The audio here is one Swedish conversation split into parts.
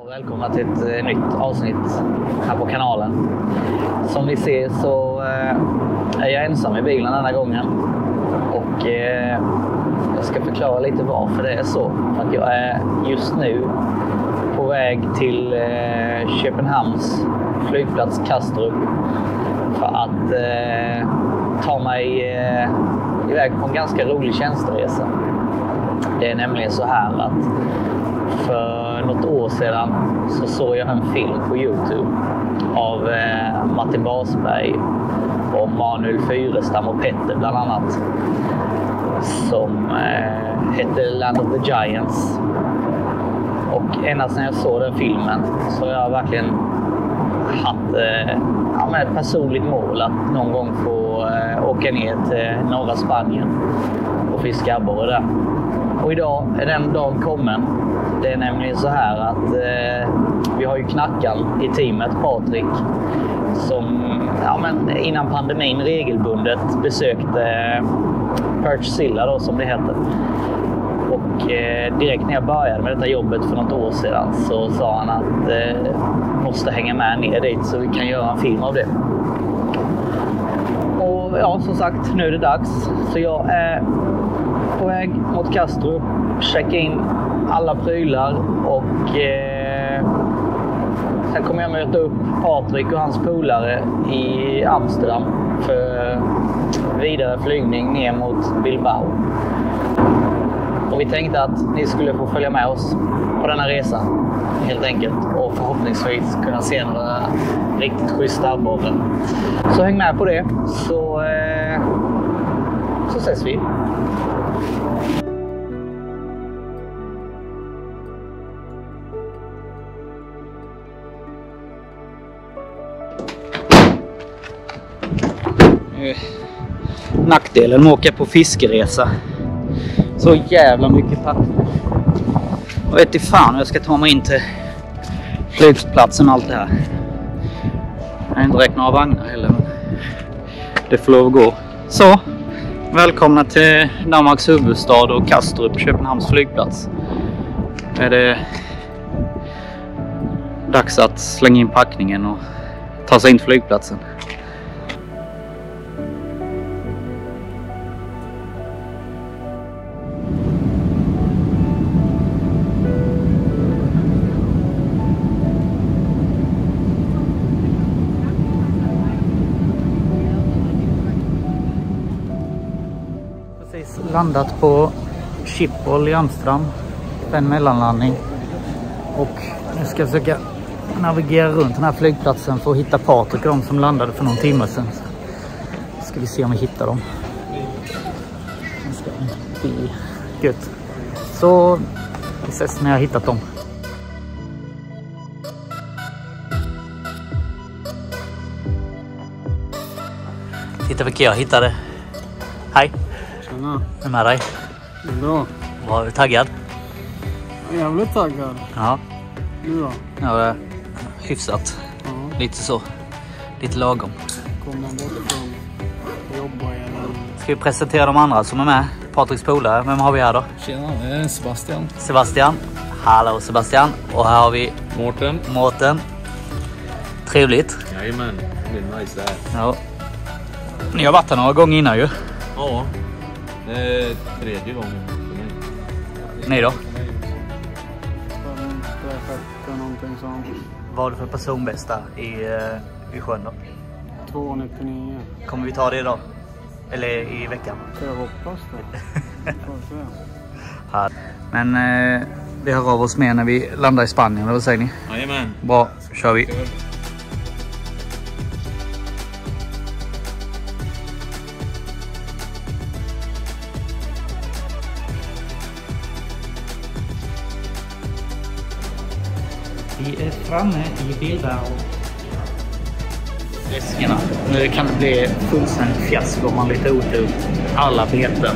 Välkomna till ett nytt avsnitt här på kanalen. Som ni ser så är jag ensam i bilen denna gången. Och jag ska förklara lite varför det är så. För att jag är just nu på väg till Köpenhamns flygplats Kastrup. För att ta mig iväg på en ganska rolig tjänsteresa. Det är nämligen så här att för något år sedan så såg jag en film på YouTube av Martin Basberg och Manuel Fyrestam och Petter bland annat, som hette Land of the Giants. Och ända sedan jag såg den filmen så har jag verkligen haft ett personligt mål att någon gång få åka ner till norra Spanien och fiska abborre där. Och idag är den dagen kommen. Det är nämligen så här att vi har ju knackan i teamet, Patrik, som innan pandemin regelbundet besökte Perchzilla då, som det heter. Och direkt när jag började med detta jobbet för något år sedan så sa han att måste hänga med ner dit så vi kan göra en film av det. Och ja, som sagt, nu är det dags. Så jag är på väg mot Kastrup, checka in alla prylar och sen kommer jag möta upp Patrik och hans polare i Amsterdam för vidare flygning ner mot Bilbao. Och vi tänkte att ni skulle få följa med oss på denna resa helt enkelt och förhoppningsvis kunna se några riktigt schyssta abborre. Så häng med på det så ses vi. Nackdelen med att åka på fiskeresa. Så jävla mycket packning. Och vet inte fan hur jag ska ta mig in till flygplatsen och allt det här. Jag har inte räknat några vagnar heller, men det får lov att gå. Så, välkomna till Danmarks huvudstad och Kastrup, Köpenhamns flygplats. Är det dags att slänga in packningen och ta sig in till flygplatsen. Landat på Schiphol i Amsterdam, en mellanlandning, och nu ska jag försöka navigera runt den här flygplatsen för att hitta Patrik och de som landade för någon timme sedan. Så ska vi se om vi hittar dem. Det ska bli gött. Så vi ses när jag har hittat dem. Titta vilka jag hittade. Hej. Tjena. Hur är med dig? Det är bra. Var du taggad? Jävligt taggad. Ja. Du då? Ja, det är hyfsat. Ja. Lite så. Lite lagom. Kommer man bort från jobba eller? Ska vi presentera de andra som är med? Patriks polare. Vem har vi här då? Tjena, det är Sebastian. Sebastian. Hallå Sebastian. Och här har vi Mårten. Trevligt. Jajamän, det är nice där. Ja. Ni har varit här några gånger innan ju. Ja, det är tredje gången för mig. Ni då? Någonting som Vad har du för personbästa i sjön då? 299. Kommer vi ta det idag? Eller i veckan? Jag hoppas det. Här. Men vi hör av oss med när vi landar i Spanien, eller vad säger ni? Jajamän. Bra, kör vi. Vi är framme i Bilbao. Läskarna. Nu kan det bli fullständigt fiasko om man lite otur. Alla beten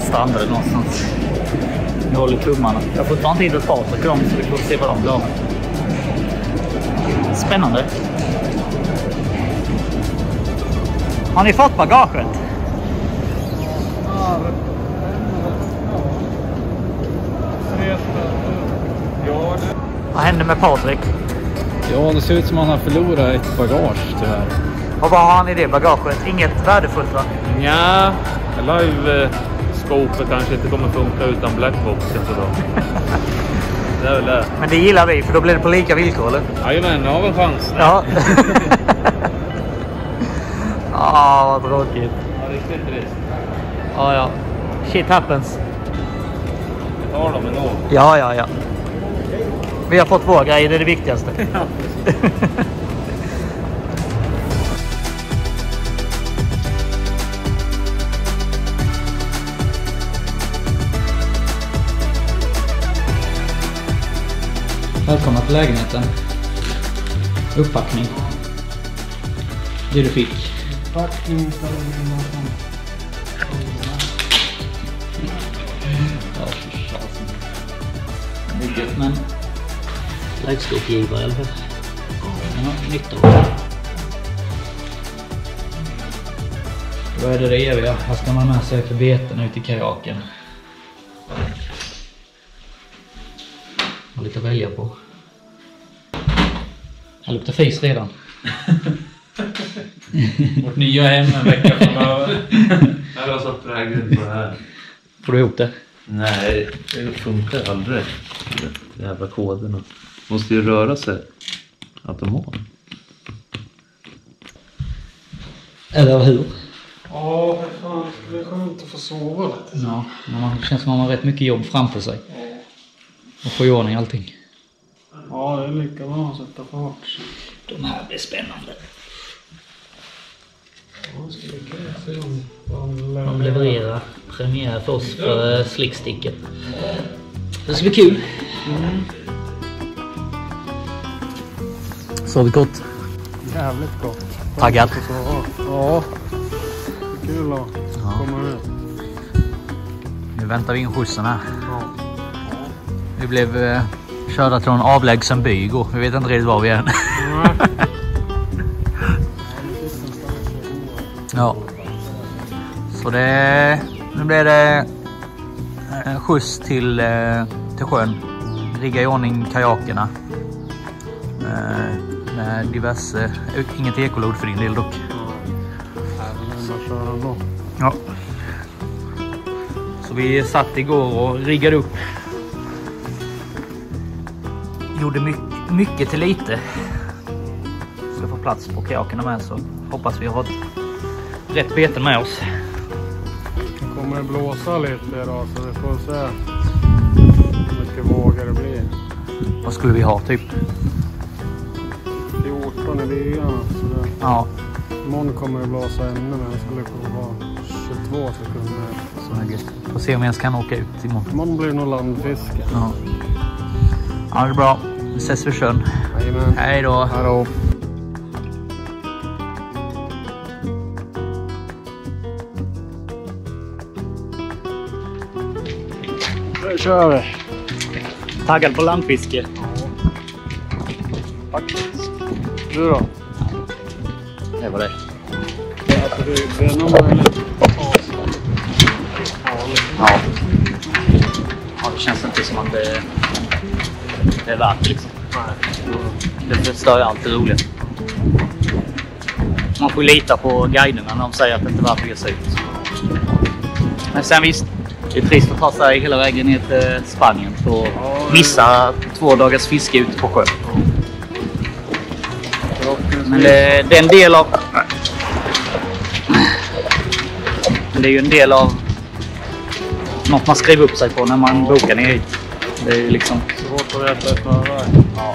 strandade någonstans. Jag håller tummarna. Jag får inte hittat Patrik dem så vi får se vad de gör. Spännande. Har ni fått bagaget? Ja, det. Vad hände med Patrik? Ja, det ser ut som att han har förlorat ett bagage tyvärr. Och vad har han i det bagaget? Inget värdefullt va? Ja, live-skopet kanske inte kommer funka utan blackboxen så då. Det är väl det. Men det gillar vi, för då blir det på lika villkor, eller? Jajamän, har väl chans. Ja. Vad tråkigt. Ja, riktigt trist. Ja. Shit happens. Vi tar dem ändå. Ja. Vi har fått våra grejer, det är det viktigaste. Välkomna till lägenheten. Upppackning. Det du fick. Upppackning. Ja, mycket, men lägståpgivare i alla fall. Ja, nytta av det. Då är det eviga. Här ska man med sig för beten ut i kajaken. Lite att välja på. Jag luktar fis redan. Vårt nya hem en vecka framöver. Jag har satt prägel på det här. Får du ihop det? Nej, det funkar aldrig. De jävla koderna. Måste ju röra sig automat. Eller hur? Ja, fan. Det är skönt att få sova lite. Ja, det känns som att man har rätt mycket jobb framför sig. Och få i ordning allting. Ja, det är lika bra att sätta fart. De här blir spännande. Ja, ska vi se om De levererar premiär för oss för slicksticket. Det ska bli kul. Så har vi gott. Jävligt gott. Taggad? Ja. Kul att komma ut. Nu väntar vi in skjutsen här. Ja. Vi blev körda till en avlägsen by igår. Vi vet inte riktigt var vi är än. Ja. Så nu blir det skjuts till sjön. Rigga i ordning kajakerna. Med diverse, inget ekolod för din del dock. Ja. Så vi satt igår och riggade upp. Gjorde mycket till lite. Ska få plats på kajakerna med, så hoppas vi har rätt beten med oss. Det kommer att blåsa lite idag, så vi får se hur mycket vågar det blir. Vad skulle vi ha typ? 14 i byarna. Ja. Imorgon kommer det blåsa ännu, men det skulle kunna vara 22 sekunder. Så mycket. Får se om jag ens kan åka ut imorgon. Imorgon blir det nog landfiske. Ja. Ja, det är bra. Vi ses vid sjön. Jajamän. Hej då. Hallå. Nu kör vi. Taggad på landfiske. Faktiskt. Du då? Det var det. Det är nog möjligt. Ja. Ja, det känns inte som att det är värt liksom. Det förstör ju allt det roliga. Man får lita på guiderna när de säger att det inte är värt att ge sig ut. Men sen visst, det är trist att ta sig hela vägen ner till Spanien och missa 2 dagars fiske ute på sjön. Men det är en del av... Det är ju en del av något man skriver upp sig på när man bokar ner hit. Det är ju liksom... Svårt att veta ett förväg. Ja.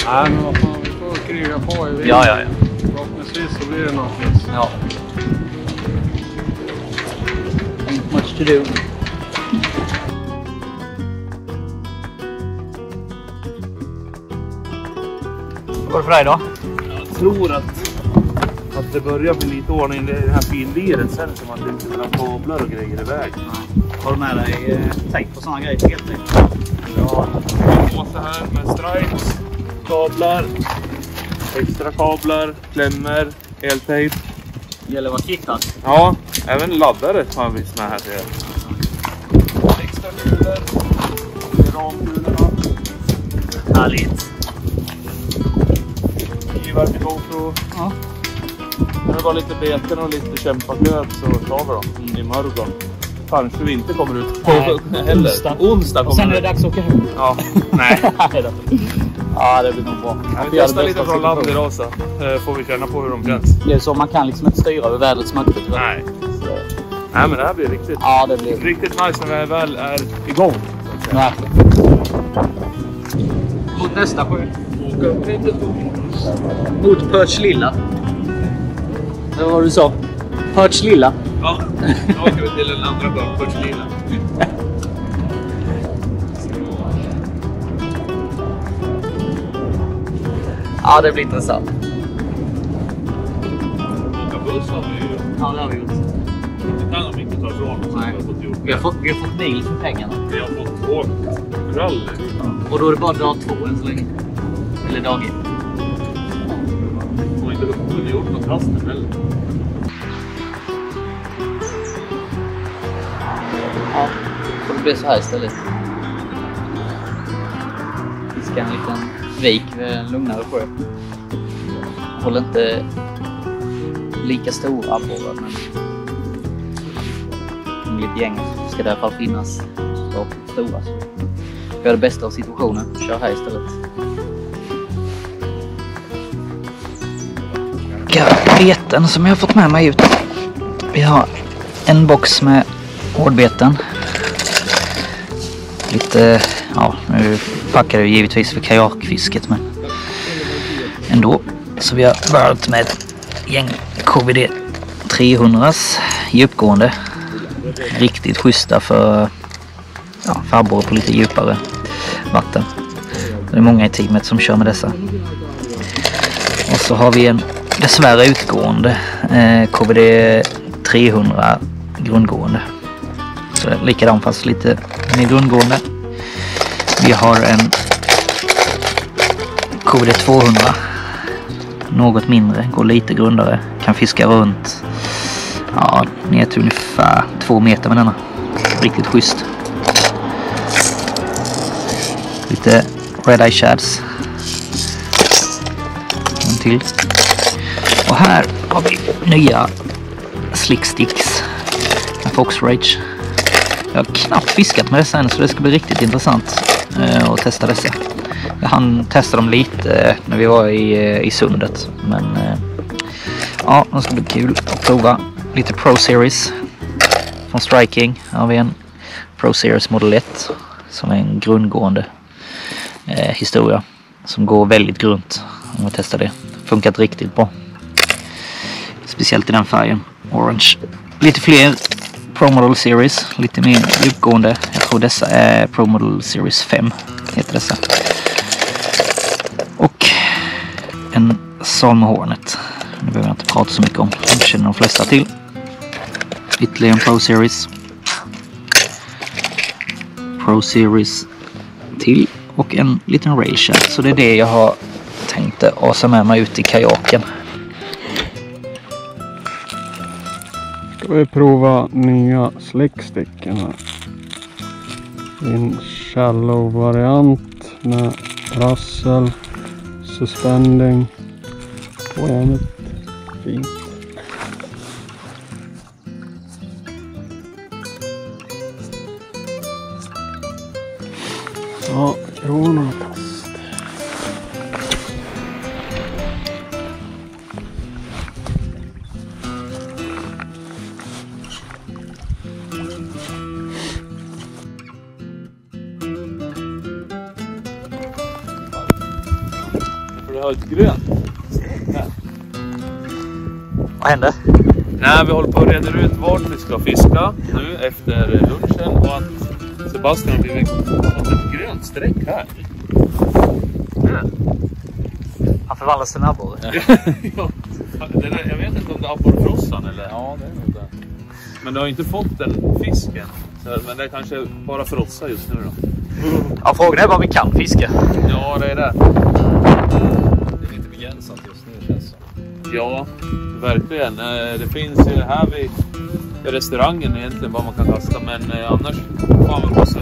Nej, men vad fan, vi får kriga på i vinden. Ja. Förhoppningsvis så blir det något fisk. Ja. Ain't much to do. Vad går det för dig då? Jag tror att det börjar bli lite ordning i det här finliret sen, som att det inte vill ha kablar och grejer i väg. Har du med dig tejp på sådana grejer helt enkelt? Ja, måste här med stripes, kablar, extra kablar, klämmor, eltejp. Det gäller att vara kittad. Ja, även laddare har vi med här till. Extra kulor, ramkulorna. Härligt. Givar till GoPro. Ja. När det var lite beten och lite kämpaköp så tar vi dem i morgon. Kanske vi inte kommer ut på heller. Onsdag kommer. Och sen är det dags att åka hem. Ja, nej. Ja, det blir nog bra. Vi testar lite från land idag så får vi känna på hur de känns. Det är så, man kan liksom inte styra över vädrets makter. Nej. Nej, men det här blir riktigt. Ja, det blir Riktigt nice när vi väl är igång. verkligen. Mot nästa sjö. Mot Perch Lilla. Det var vad du sa. Perch Lilla. Ja, nu åker vi till den andra sjön, Perch Lilla. Ja, det blir intressant. Åka buss har vi ju. Ja, det har vi gjort. Det kan de inte ta ifrån oss. Nej. Vi har fått bil för pengarna. Vi har fått åkt rally. Och då är det bara dag 2 än så länge. Eller dag 1. Och inte gjort något rasten heller. Ja, så det blir så här istället. Vi ska en liten vik vid en lugnare sjö. Håller inte lika stora abborrar, men enligt gänget ska det i alla fall finnas så stora. Så vi gör det bästa av situationen. Kör här istället. Beten som jag har fått med mig ut. Vi har en box med hårdbeten. Lite, ja, nu packar det givetvis för kajakfisket, men ändå. Så vi har börjat med ett gäng KVD 300s djupgående. Riktigt schyssta för abborre på lite djupare vatten. Det är många i teamet som kör med dessa. Och så har vi en dessvärre utgående KVD 300 grundgående. Så likadant fast lite mer grundgående. Vi har en KVD 200. Något mindre, går lite grundare. Kan fiska runt ner till ungefär 2 meter med denna. Riktigt schysst. Lite Red Eye Shads. En till. Och här har vi nya Slick Sticks. Fox Rage. Jag har knappt fiskat med dessa än, så det ska bli riktigt intressant att testa dessa. Jag hann testa dem lite när vi var i sundet. Men ja, det ska bli kul att prova lite Pro Series från Striking. Här har vi en Pro Series Model 1 som är en grundgående historia som går väldigt grunt om vi testar det. Funkat riktigt bra. Speciellt i den färgen, orange. Lite fler Pro Model Series, lite mer djupgående. Jag tror dessa är Pro Model Series 5 heter dessa. Och en Salmo Hornet. Nu behöver jag inte prata så mycket om. Det känner de flesta till. Ytterligare en Pro Series. Pro Series till. Och en liten Ray-Shad. Så det är det jag har tänkt asa med mig ut i kajaken. Ska vi prova nya slicksticken här. En shallow variant med rassel, suspending och även fint. Ja, kronatast. För det har ett grönt. Vad händer? Nej, vi håller på att reda ut vart vi ska fiska nu efter lunchen och att Sebastian har blivit ett grönt streck här. Han förvandlas till en abborre. Ja, jag vet inte om det är abborrefrossan eller... Ja, det är nog det. Men du har inte fått den fisken. Men det är kanske bara frossa just nu då. Ja, frågan är vad vi kan fiska. Ja, det är det. Det är lite begränsat just nu känns det. Ja, verkligen. Det finns ju här vid restaurangen egentligen vad man kan kasta. Men annars fan man måste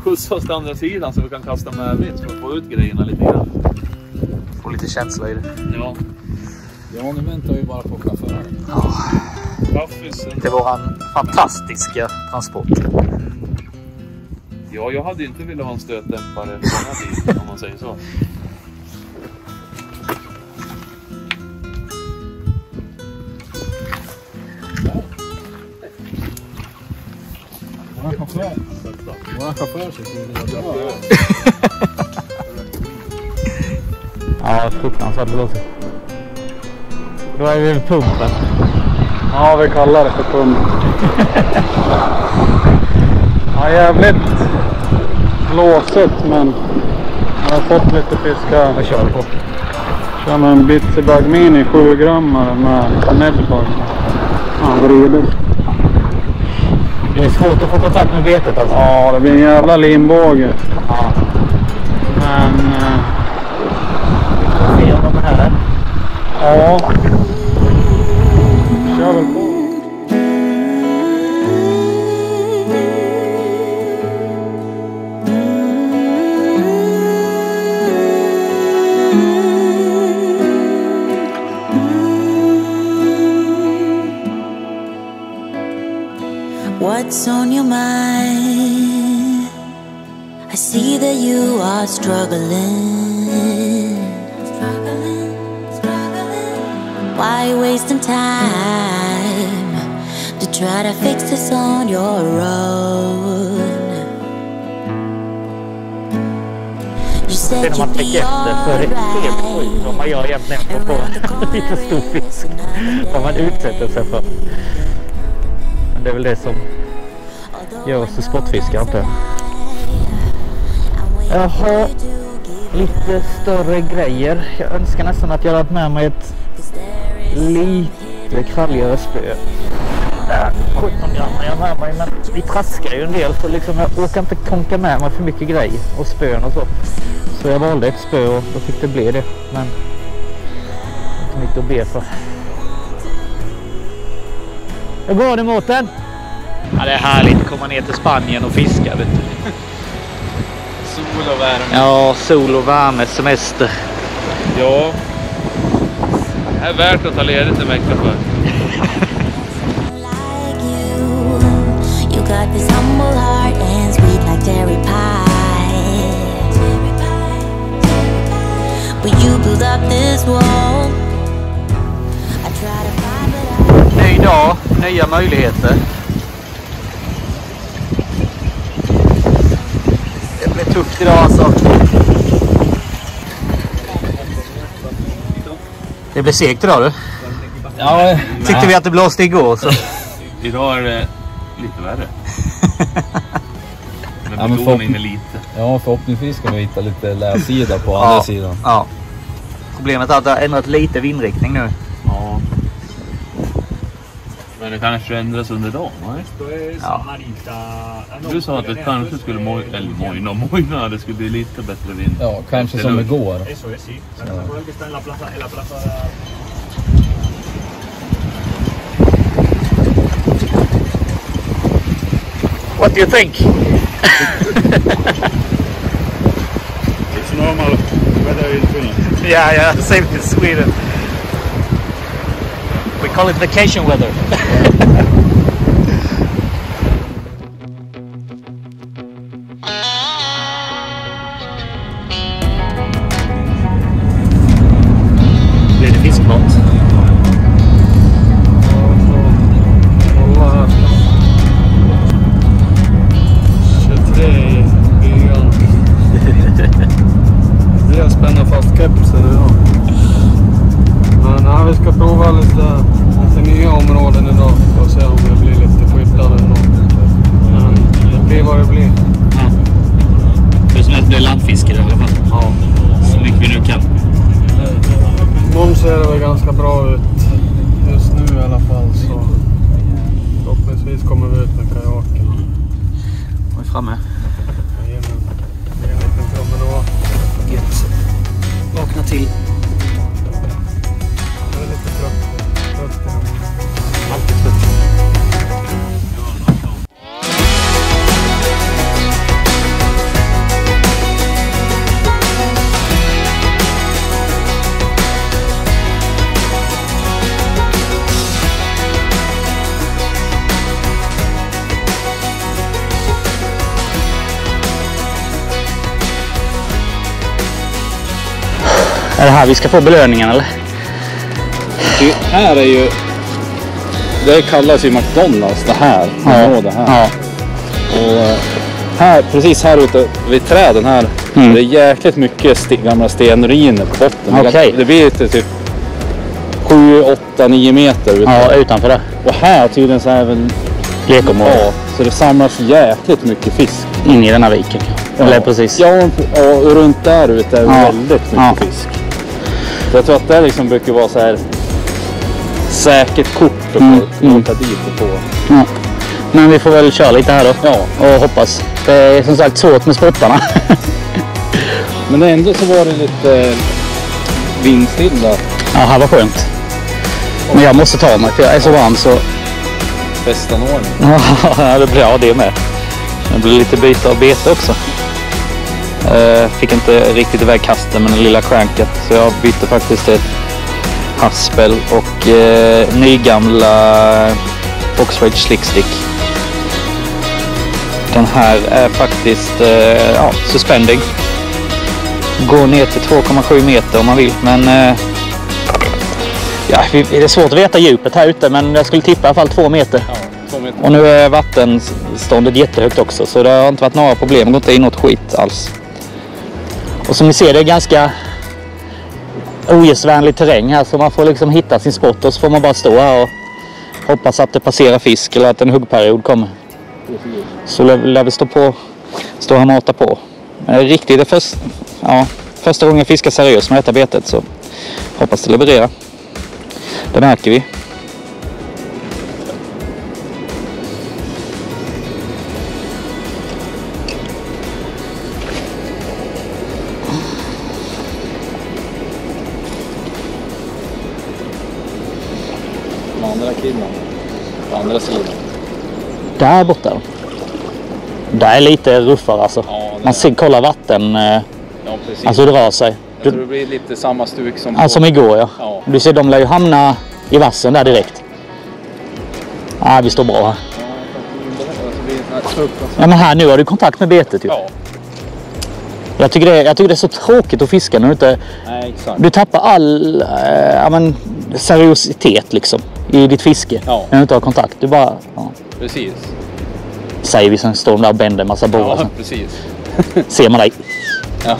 skjutsa oss till andra sidan så vi kan kasta med vitt för att få ut grejerna lite grann. Få lite känsla i det. Ja. Ja, nu väntar vi bara på chauffören. Ja. Kaffisen. Det var en fantastiska transport. Ja, jag hade inte velat ha en stötdämpare på den här bilen, om man säger så. Våra chaufför sitter bra. Ja, fruktansvärt blåsigt. Då är vi vid pumpen. Ja, vi kallar det för pump. Ja, jävligt blåsigt, men jag har fått lite fiskar. Vad kör du på? Kör med en Bitsebag Mini 7 grammar med Nedbug. Ja, vrider. Det är svårt att få kontakt med betet alltså. Ja, det blir en jävla limbåge. Ja. Men... Se om de är här. Ja. Kör väl på. What's on your mind? I see that you are struggling. Why wasting time to try to fix this on your own? You said När man you'd tänker be efter så är det helt sjukt vad man gör egentligen för att få lite stor fisk. Vad man utsätter sig för. Men det är väl det som gör oss till sportfiskare, inte? Jag har lite större grejer. Jag önskar nästan att jag hade med mig ett lite kralligare spö. 17 gram jag har med mig, men vi traskar ju en del så liksom jag orkar inte konka med mig för mycket grejer och spön och så. Så jag valde ett spö och då fick det bli det, men inte mycket att be för. Hur går det, Mårten? Ja, det är härligt att komma ner till Spanien och fiska, vet du. Sol och värme. Ja, sol och värme, semester. Ja. Det är värt att ta ledigt en vecka för. You got this humble heart and sweet like cherry pie. But you build up this wall. I try to find it out. Ny dag, nya möjligheter. Det blir tufft idag alltså. Det blir segt idag, du. Ja, Tyckte vi att det blåste igår så. Idag är det lite värre. Men Ja, men betoning är lite. ja, förhoppningsvis ska vi hitta lite läsida på andra sidan. Ja. Problemet är att det har ändrat lite vindriktning nu. Ja. Men det kanske ändras under dagen, nej? Ja. Du sa att det kanske skulle mojna, det skulle bli lite bättre vind. Ja, kanske som igår. What do you think? It's normal weather in Finland. Yeah, same in Sweden. We call it vacation weather. Blir det fiskmat? Kolla här. 23 i byggan. Vi har spänna fast kepser idag. Men här vi ska prova lite nya områden idag. Och se om det blir lite skyddade ändå. Men det blir vad det blir. Ja. Det är som att det blir landfiske i alla fall. Ja. Så mycket vi nu kan. Någon ser det väl ganska bra ut just nu i alla fall. Så förhoppningsvis kommer vi ut med kajaken. Vi är framme. Det är en liten promenad. Gött. Vakna till. Det är lite trött. Alltid trött. Är det här vi ska få belöningen eller? Det här är ju... Det kallas ju McDonalds det här. Det här. Ja. Och här, precis här ute vid träden här. Det är jäkligt mycket gamla stenruiner på botten. Okay. Det blir typ 7, 8, 9 meter ute. Ja, utanför det. Och här tydligen så är väl lekområde. Ja, så det samlas jäkligt mycket fisk. In i den här viken. Eller precis. Ja, och runt där ute är väldigt mycket fisk. Så jag tror att det liksom brukar vara så här säkert kort för att åka dit och få. Ja. Men vi får väl köra lite här då. Ja. Och hoppas. Det är som sagt svårt med spottarna. Men ändå så var det lite vindstilla. Ja, här var skönt. Men jag måste ta mig för jag är så varm så... Bästa norm. Ja, det blir det med. Det blir lite byte av bete också. Fick inte riktigt iväg kasten med den lilla cranket. Så jag bytte faktiskt till ett haspel och nygamla Foxrage Slickstick. Den här är faktiskt suspending. Går ner till 2,7 meter om man vill. Men det är svårt att veta djupet här ute. Men jag skulle tippa i alla fall 2 meter. Ja, 2 meter. Och nu är vattenståndet jättehögt också. Så det har inte varit några problem. Det går inte in något skit alls. Och som ni ser, det är ganska ogästvänlig terräng här. Så man får liksom hitta sin spot. Och så får man bara stå här och hoppas att det passerar fisk. Eller att en huggperiod kommer. Så lär vi stå här och mata på. Men riktigt, det första gången jag fiskar seriöst med detta betet. Så hoppas det levererar. Det märker vi. Andra killen. Andra sidan. Där borta. Där är lite ruffare alltså. Ja, man ser, kolla vatten. Ja, precis. Alltså det rör sig. Jag tror det blir lite samma stuk som... Alltså som igår, ja. Ja. Du ser, de lär ju hamna i vassen där direkt. Vi står bra här. Ja, men här nu har du kontakt med betet ju. Ja. Jag tycker det är så tråkigt att fiska när du inte... Nej, exakt. Du tappar all seriositet liksom i ditt fiske. Ja. När du inte har kontakt. Du bara... Ja. Precis. Säger vi som står där och bänder en massa borrar. Ja, precis. Ser man dig. Ja.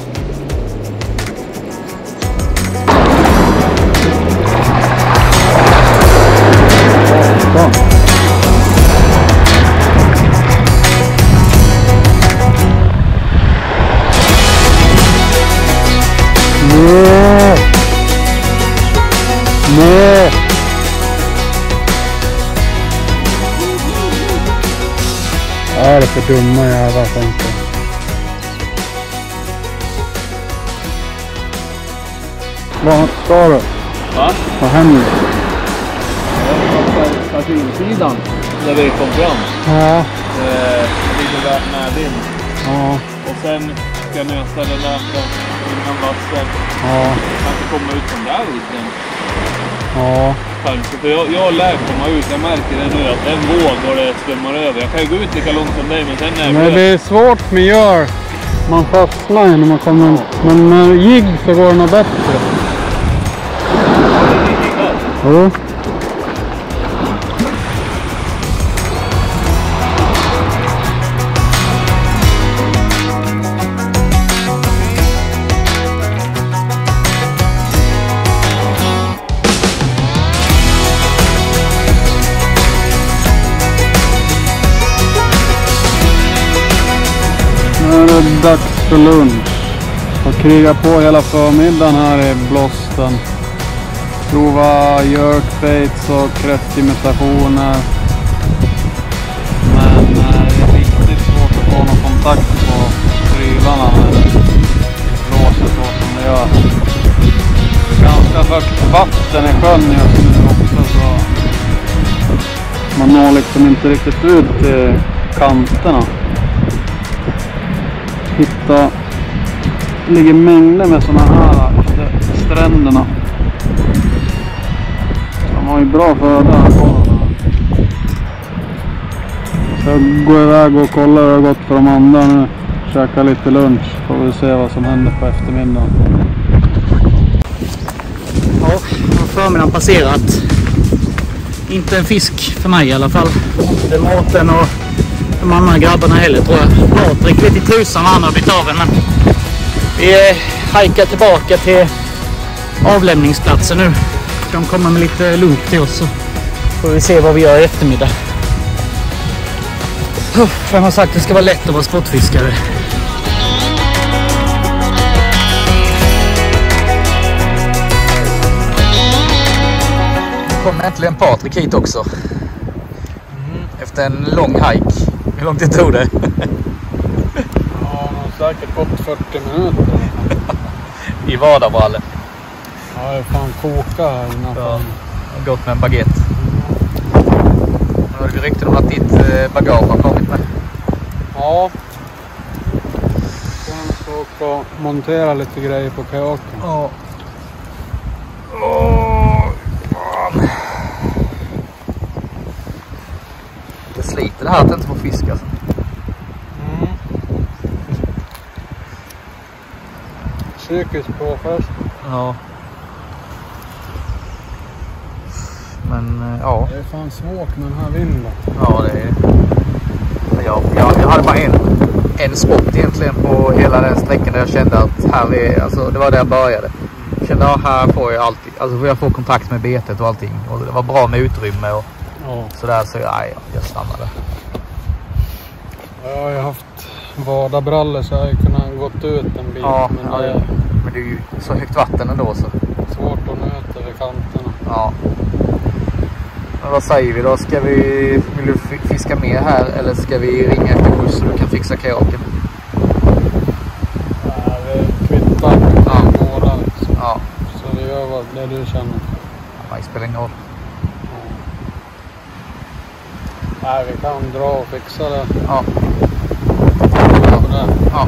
Nej. Ja, det är för dumma jävlar tänkte jag. Vad ska du? Va? Vad händer? Stationssidan där vi kom fram. Ja. Ligger med vind. Ja. Och sen ska jag möta den där innan vatten. Ja. Kanske komma ut från där isen. Ja. Kanske. För jag lär komma ut. Jag märker det nu att en våg och det svämmar över. Jag kan ju gå ut lika långt som dig men sen är Men det är svårt med gör. Man fastnar ju när man kommer. Men med jigg så går det nog bättre. Ja. Nu är det dags för lunch. Jag krigar på hela förmiddagen här i blåsten. Prova jerkbaits och kräftimitationer. Men det är riktigt svårt att få någon kontakt på prylarna när det blåser så som det gör. Ganska högt vatten i sjön just nu också så man når liksom inte riktigt ut till kanterna. Hitta, det ligger mängder med såna här stränderna. De har ju bra föda här på dem. Så jag går iväg och kollar hur det har gått för de andra nu. Käka lite lunch. Får vi se vad som händer på eftermiddagen. Ja, har förmiddagen passerat. Inte en fisk för mig i alla fall. Inte Mårten och de andra grabbarna heller tror jag. Mårten gick lite i tusan och han har blivit av en, men vi hajkar tillbaka till avlämningsplatsen nu. De kommer med lite loop till oss så får vi se vad vi gör i eftermiddag. Vem har sagt att det ska vara lätt att vara sportfiskare? Nu kommer äntligen Patrik hit också. Efter en lång hike. Hur långt det tog det? Ja, det har säkert gått 40 minuter. I vardagsbrallen. Ja, det är fan koka här innanför. Ja, gått med en baguette. Nu har vi rykten om att ditt bagage har kommit med. Ja. Sen så åka och montera lite grejer på kajaken. Ja. Det sliter det här att inte få fisk alltså. Psykiskt påfrest. Ja. Men ja. Det är fan svårt med den här vinden. Ja, det är... Jag hade bara en spot egentligen på hela den sträckan där jag kände att här är, alltså det var där jag började. Jag kände att här får jag alltid, alltså får jag få kontakt med betet och allting. Och det var bra med utrymme och sådär, så jag stannade. Jag har ju haft vardagsbrallor så jag har kunnat gått ut en bit. Ja, men det är ju så högt vatten ändå så. Svårt att nöta vid kanterna. Ja. Men vad säger vi då? Vill du fiska mer här eller ska vi ringa efter buss så du kan fixa kajaken? Ja, vi kvittar båda liksom. Ja. Så det gör vad det du känner. Ja, det spelar ingen roll. Nej, vi kan dra och fixa det. Ja. Ja.